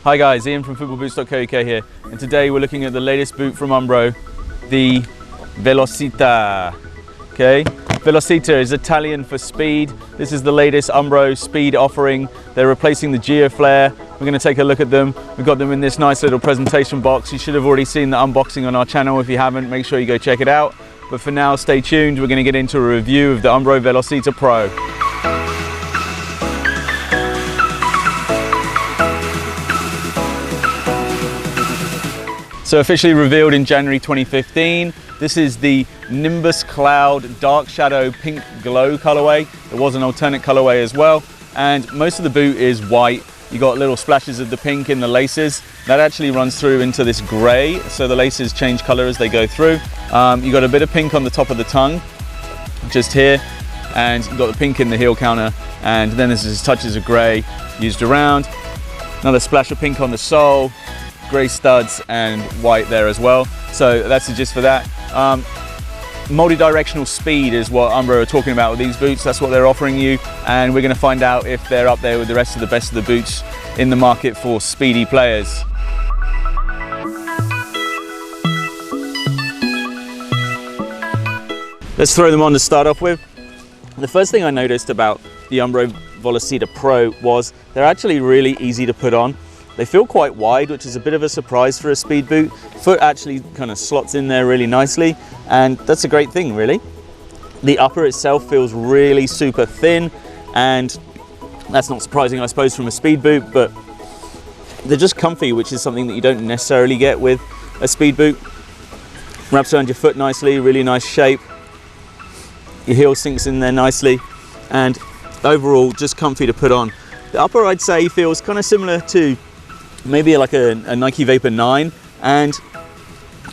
Hi guys, Ian from footballboots.co.uk here, and today we're looking at the latest boot from Umbro, the Velocita. Okay, Velocita is Italian for speed. This is the latest Umbro speed offering. They're replacing the GeoFlare. We're going to take a look at them. We've got them in this nice little presentation box. You should have already seen the unboxing on our channel. If you haven't, make sure you go check it out. But for now, stay tuned. We're going to get into a review of the Umbro Velocita Pro. So officially revealed in January 2015, this is the Nimbus Cloud Dark Shadow Pink Glow colorway. There was an alternate colorway as well, and most of the boot is white. You got little splashes of the pink in the laces. That actually runs through into this gray, so the laces change color as they go through. You got a bit of pink on the top of the tongue, just here, and you got the pink in the heel counter, and then there's just touches of gray used around. Another splash of pink on the sole, grey studs and white there as well. So that's the gist for that. Multi-directional speed is what Umbro are talking about with these boots. That's what they're offering you, and we're going to find out if they're up there with the rest of the best of the boots in the market for speedy players. Let's throw them on to start off with. The first thing I noticed about the Umbro Velocita Pro was they're actually really easy to put on. They feel quite wide, which is a bit of a surprise for a speed boot. Foot actually kind of slots in there really nicely, and that's a great thing, really. The upper itself feels really super thin, and that's not surprising, I suppose, from a speed boot, but they're just comfy, which is something that you don't necessarily get with a speed boot. Wraps around your foot nicely, really nice shape. Your heel sinks in there nicely, and overall, just comfy to put on. The upper, I'd say, feels kind of similar to maybe like a Nike Vapor 9, and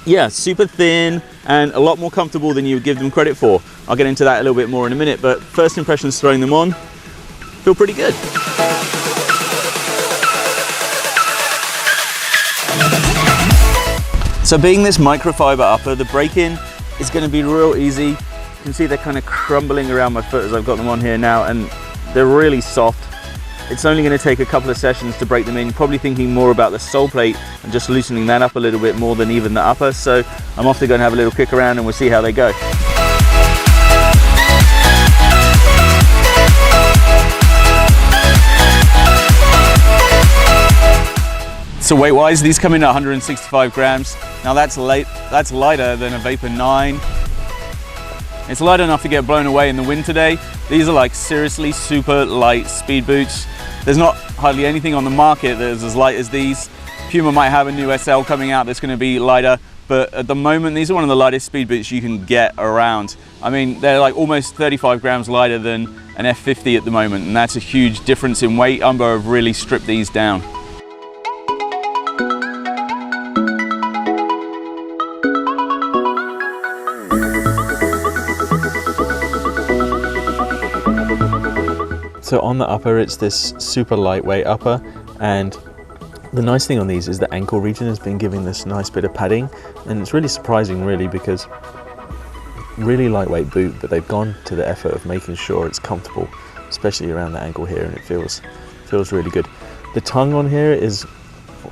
yeah, super thin and a lot more comfortable than you would give them credit for. I'll get into that a little bit more in a minute, but first impressions throwing them on, feel pretty good. So being this microfiber upper, the break-in is going to be real easy. You can see they're kind of crumbling around my foot as I've got them on here now, and they're really soft. It's only going to take a couple of sessions to break them in. You're probably thinking more about the Soleplate and just loosening that up a little bit more than even the upper. So I'm off to go and have a little kick around, and we'll see how they go. So weight-wise, these come in at 165 grams. Now that's lighter than a Vapor 9. It's light enough to get blown away in the wind today. These are like seriously super light speed boots. There's not hardly anything on the market that is as light as these. Puma might have a new SL coming out that's going to be lighter, but at the moment these are one of the lightest speed boots you can get around. I mean, they're like almost 35 grams lighter than an F50 at the moment, and that's a huge difference in weight. Umbro have really stripped these down. So on the upper, it's this super lightweight upper, and the nice thing on these is the ankle region has been giving this nice bit of padding, and it's really surprising really, because really lightweight boot, but they've gone to the effort of making sure it's comfortable, especially around the ankle here, and it feels really good. The tongue on here is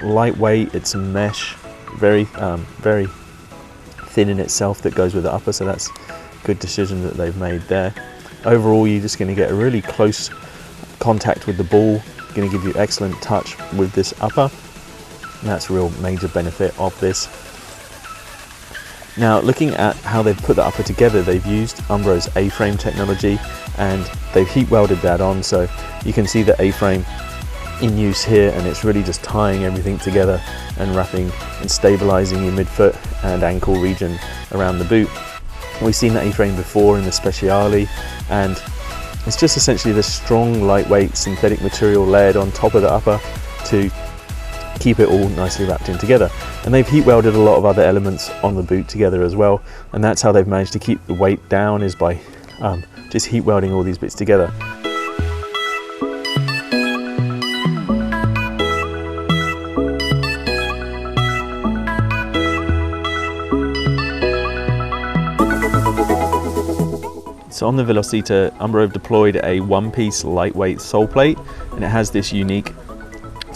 lightweight, it's a mesh, very thin in itself, that goes with the upper, so that's a good decision that they've made there. Overall, you're just going to get a really close contact with the ball, going to give you excellent touch with this upper, and that's a real major benefit of this. Now, looking at how they've put the upper together, they've used Umbro's A-frame technology, and they've heat welded that on, so you can see the A-frame in use here, and it's really just tying everything together and wrapping and stabilizing your midfoot and ankle region around the boot. We've seen the A-frame before in the Speciale, and it's just essentially this strong, lightweight synthetic material layered on top of the upper to keep it all nicely wrapped in together. And they've heat welded a lot of other elements on the boot together as well, and that's how they've managed to keep the weight down, is by just heat welding all these bits together. So on the Velocita, Umbro have deployed a one-piece lightweight sole plate, and it has this unique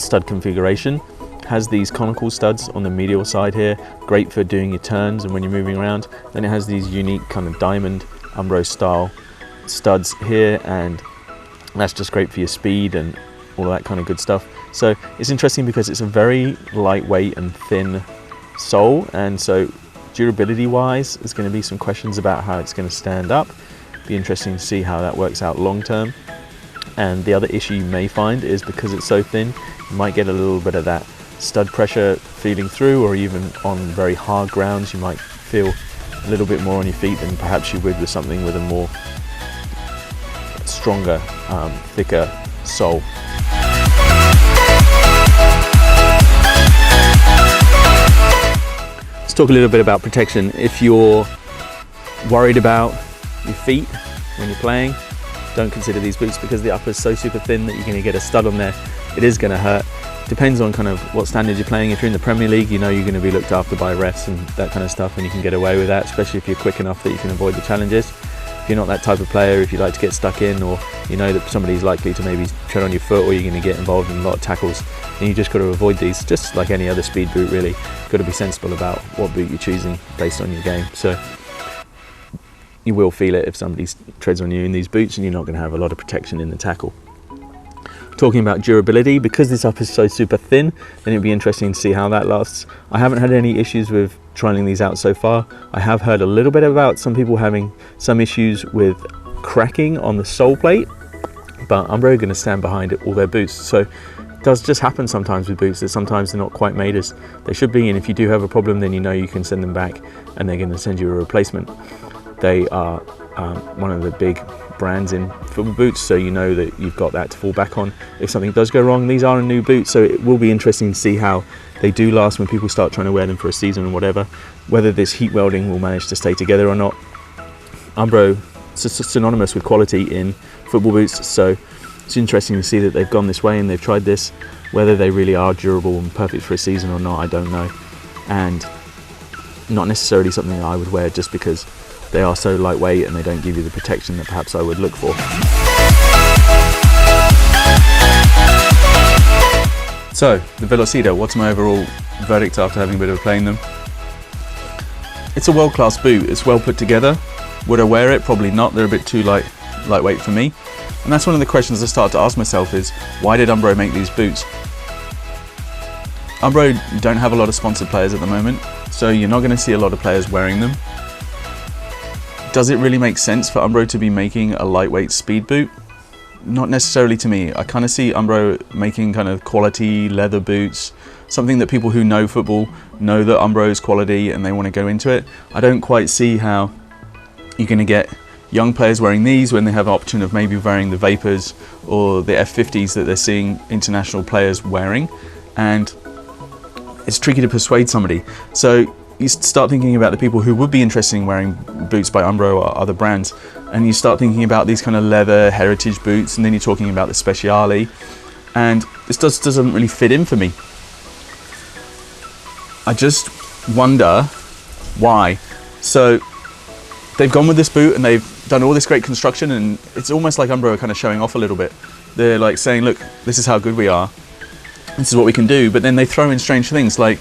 stud configuration. Has these conical studs on the medial side here, great for doing your turns and when you're moving around. Then it has these unique kind of diamond Umbro style studs here, and that's just great for your speed and all of that kind of good stuff. So it's interesting because it's a very lightweight and thin sole, and so durability wise there's going to be some questions about how it's going to stand up. Be interesting to see how that works out long term. And the other issue you may find is because it's so thin, you might get a little bit of that stud pressure feeding through, or even on very hard grounds you might feel a little bit more on your feet than perhaps you would with something with a more stronger, thicker sole. Let's talk a little bit about protection. If you're worried about your feet when you're playing, don't consider these boots, because the upper is so super thin that you're going to get a stud on there. It is going to hurt. Depends on kind of what standard you're playing. If you're in the Premier League, you know you're going to be looked after by refs and that kind of stuff, and you can get away with that, especially if you're quick enough that you can avoid the challenges. If you're not that type of player, if you like to get stuck in, or you know that somebody's likely to maybe tread on your foot, or you're going to get involved in a lot of tackles, and you just got to avoid these, just like any other speed boot really. Got to be sensible about what boot you're choosing based on your game. So you will feel it if somebody treads on you in these boots, and you're not going to have a lot of protection in the tackle. Talking about durability, because this upper is so super thin, then it'd be interesting to see how that lasts. I haven't had any issues with trialing these out so far. I have heard a little bit about some people having some issues with cracking on the Soleplate, but Umbro are going to stand behind all their boots. So it does just happen sometimes with boots that sometimes they're not quite made as they should be, and if you do have a problem, then you know you can send them back and they're going to send you a replacement. They are one of the big brands in football boots, so you know that you've got that to fall back on if something does go wrong. These are a new boot, so it will be interesting to see how they do last when people start trying to wear them for a season or whatever, whether this heat welding will manage to stay together or not. Umbro is synonymous with quality in football boots, so it's interesting to see that they've gone this way and they've tried this. Whether they really are durable and perfect for a season or not, I don't know, and not necessarily something that I would wear just because they are so lightweight and they don't give you the protection that perhaps I would look for. So, the Velocita, what's my overall verdict after having a bit of playing them? It's a world-class boot. It's well put together. Would I wear it? Probably not. They're a bit too lightweight for me. And that's one of the questions I start to ask myself is, why did Umbro make these boots? Umbro don't have a lot of sponsored players at the moment, so you're not going to see a lot of players wearing them. Does it really make sense for Umbro to be making a lightweight speed boot? Not necessarily to me. I kind of see Umbro making kind of quality leather boots, something that people who know football know that Umbro is quality and they want to go into it. I don't quite see how you're going to get young players wearing these when they have an option of maybe wearing the Vapors or the F50s that they're seeing international players wearing, and it's tricky to persuade somebody. So you start thinking about the people who would be interested in wearing boots by Umbro or other brands, and you start thinking about these kind of leather heritage boots, and then you're talking about the Speciale, and this doesn't really fit in for me. I just wonder why. So they've gone with this boot and they've done all this great construction, and it's almost like Umbro are kind of showing off a little bit. They're like saying, look, this is how good we are, this is what we can do, but then they throw in strange things. Like,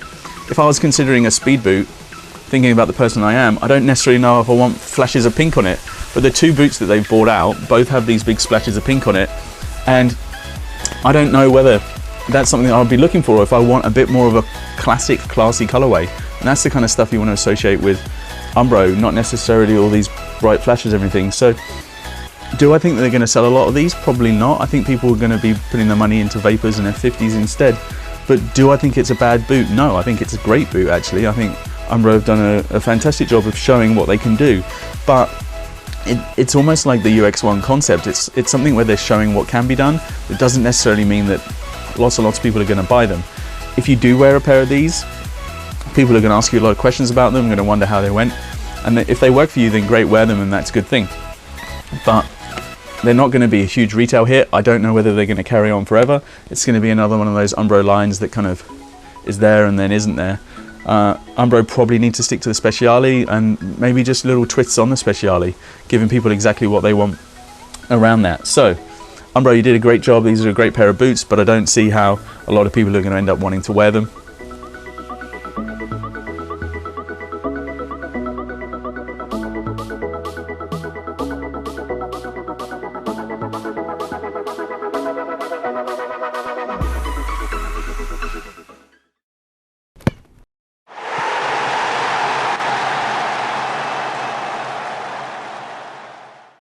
if I was considering a speed boot, thinking about the person I am, I don't necessarily know if I want flashes of pink on it, but the two boots that they've brought out both have these big splashes of pink on it, and I don't know whether that's something that I'll be looking for, or if I want a bit more of a classic, classy colorway. And that's the kind of stuff you want to associate with Umbro, not necessarily all these bright flashes and everything. So do I think that they're going to sell a lot of these? Probably not. I think people are going to be putting their money into Vapors and F50s instead. But do I think it's a bad boot? No, I think it's a great boot actually. I think Umbro have done a fantastic job of showing what they can do. But it's almost like the UX1 concept. It's something where they're showing what can be done. It doesn't necessarily mean that lots and lots of people are going to buy them. If you do wear a pair of these, people are going to ask you a lot of questions about them, going to wonder how they went. And if they work for you, then great, wear them, and that's a good thing. But they're not going to be a huge retail hit. I don't know whether they're going to carry on forever. It's going to be another one of those Umbro lines that kind of is there and then isn't there. Umbro probably need to stick to the Speciale and maybe just little twists on the Speciale, giving people exactly what they want around that. So Umbro, you did a great job. These are a great pair of boots, but I don't see how a lot of people are going to end up wanting to wear them.